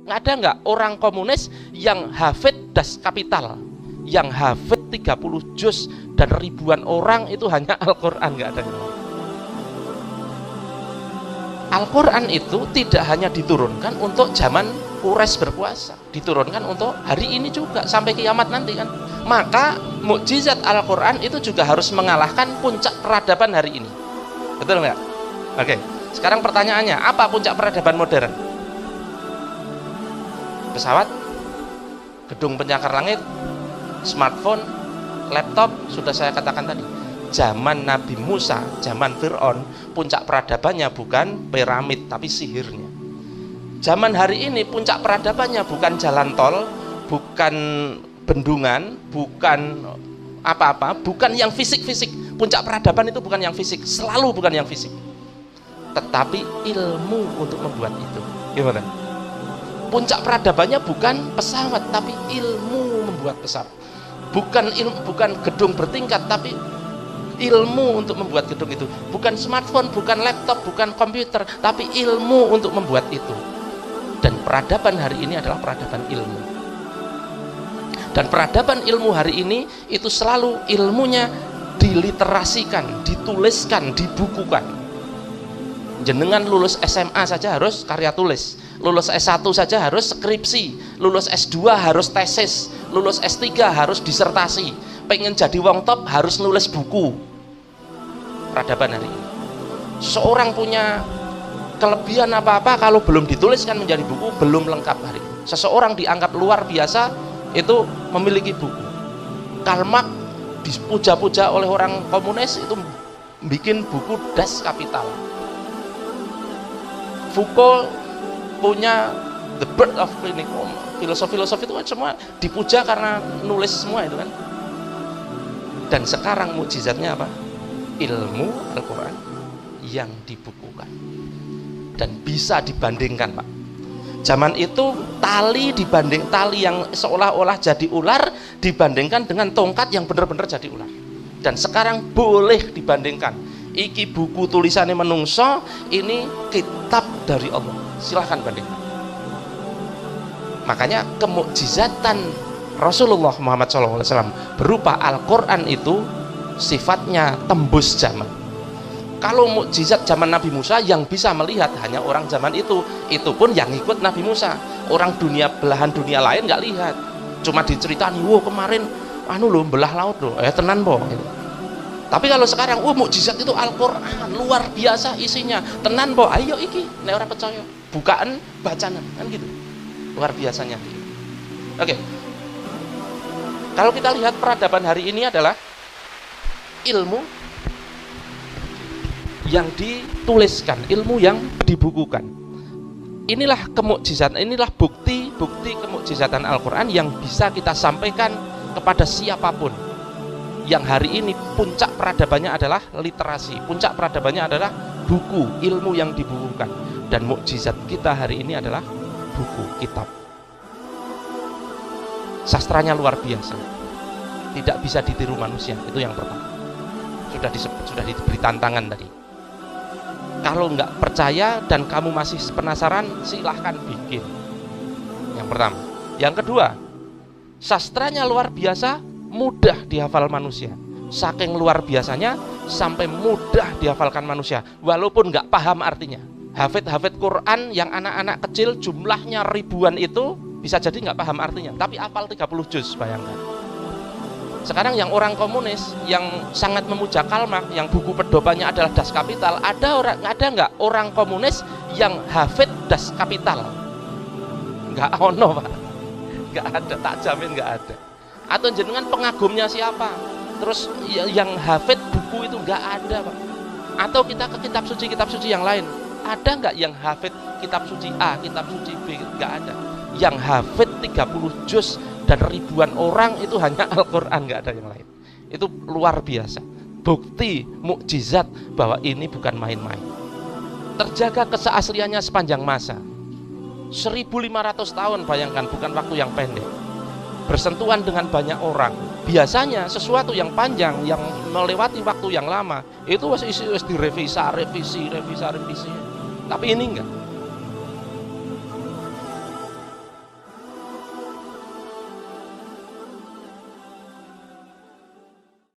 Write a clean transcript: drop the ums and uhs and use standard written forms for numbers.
Ada nggak orang komunis yang hafid das kapital, yang hafid 30 juz dan ribuan orang itu hanya Al-Quran? Nggak ada. Al-Quran itu tidak hanya diturunkan untuk zaman Quraisy berpuasa, diturunkan untuk hari ini juga sampai kiamat nanti kan. Maka mukjizat Al-Quran itu juga harus mengalahkan puncak peradaban hari ini. Betul nggak? Oke, sekarang pertanyaannya, apa puncak peradaban modern? Pesawat, gedung pencakar langit, smartphone, laptop, sudah saya katakan tadi. Zaman Nabi Musa, zaman Fir'aun, puncak peradabannya bukan piramid tapi sihirnya. Zaman hari ini puncak peradabannya bukan jalan tol, bukan bendungan, bukan apa-apa, bukan yang fisik-fisik. Puncak peradaban itu bukan yang fisik, selalu bukan yang fisik, tetapi ilmu untuk membuat itu. Gimana? Puncak peradabannya bukan pesawat, tapi ilmu membuat pesawat. Bukan gedung bertingkat, tapi ilmu untuk membuat gedung itu. Bukan smartphone, bukan laptop, bukan komputer, tapi ilmu untuk membuat itu. Dan peradaban hari ini adalah peradaban ilmu. Dan peradaban ilmu hari ini itu selalu ilmunya diliterasikan, dituliskan, dibukukan. Jenengan lulus SMA saja harus karya tulis, lulus S1 saja harus skripsi, lulus S2 harus tesis, lulus S3 harus disertasi. Pengen jadi wong top harus nulis buku. Peradaban hari ini, seorang punya kelebihan apa-apa kalau belum dituliskan menjadi buku belum lengkap hari ini. Seseorang dianggap luar biasa itu memiliki buku. Karl Marx dipuja-puja oleh orang komunis itu bikin buku Das Kapital. Foucault punya The Birth of Clinic. Filosofi-filosofi itu kan semua dipuja karena nulis semua itu kan. Dan sekarang mukjizatnya apa? Ilmu Al-Quran yang dibukukan dan bisa dibandingkan, Pak. Zaman itu tali yang seolah-olah jadi ular dibandingkan dengan tongkat yang benar-benar jadi ular. Dan sekarang boleh dibandingkan. Iki buku tulisannya menungso, ini kitab dari Allah. Silahkan bandingkan. Makanya kemukjizatan Rasulullah Muhammad SAW berupa Al-Quran itu sifatnya tembus zaman. Kalau mukjizat zaman Nabi Musa yang bisa melihat hanya orang zaman itu pun yang ikut Nabi Musa. Orang belahan dunia lain nggak lihat, cuma diceritani, wow kemarin belah laut loh, tenan po gitu. Tapi kalau sekarang, mukjizat itu Al-Quran luar biasa isinya, tenan po, ayo iki nek ora percaya bukaan bacaan kan gitu, luar biasanya. Oke. Kalau kita lihat peradaban hari ini adalah ilmu yang dituliskan, ilmu yang dibukukan. Inilah kemukjizatan, inilah bukti kemukjizatan Al-Quran yang bisa kita sampaikan kepada siapapun. Yang hari ini puncak peradabannya adalah literasi, puncak peradabannya adalah buku, ilmu yang dibukukan. Dan mukjizat kita hari ini adalah buku, kitab. Sastranya luar biasa, tidak bisa ditiru manusia. Itu yang pertama. Sudah diberi tantangan tadi. Kalau nggak percaya dan kamu masih penasaran, silahkan bikin. Yang pertama. Yang kedua, sastranya luar biasa, mudah dihafal manusia. Saking luar biasanya sampai mudah dihafalkan manusia, walaupun nggak paham artinya. Hafid Quran yang anak-anak kecil jumlahnya ribuan itu bisa jadi nggak paham artinya, tapi hafal 30 juz, bayangkan. Sekarang yang orang komunis yang sangat memuja Karl Marx, yang buku pedomannya adalah Das Kapital, ada nggak orang komunis yang hafid Das Kapital? Nggak ono, Pak. Nggak ada, tak jamin nggak ada. Atau jenengan pengagumnya siapa? Terus yang hafid buku itu nggak ada, Pak. Atau kita ke kitab suci yang lain, ada nggak yang hafid kitab suci A, kitab suci B? Nggak ada. Yang hafid 30 juz dan ribuan orang itu hanya Al-Quran, nggak ada yang lain. Itu luar biasa, bukti mukjizat bahwa ini bukan main-main. Terjaga keseasliannya sepanjang masa, 1500 tahun, bayangkan, bukan waktu yang pendek. Bersentuhan dengan banyak orang. Biasanya sesuatu yang panjang, yang melewati waktu yang lama, itu harus direvisi. Tapi ini enggak.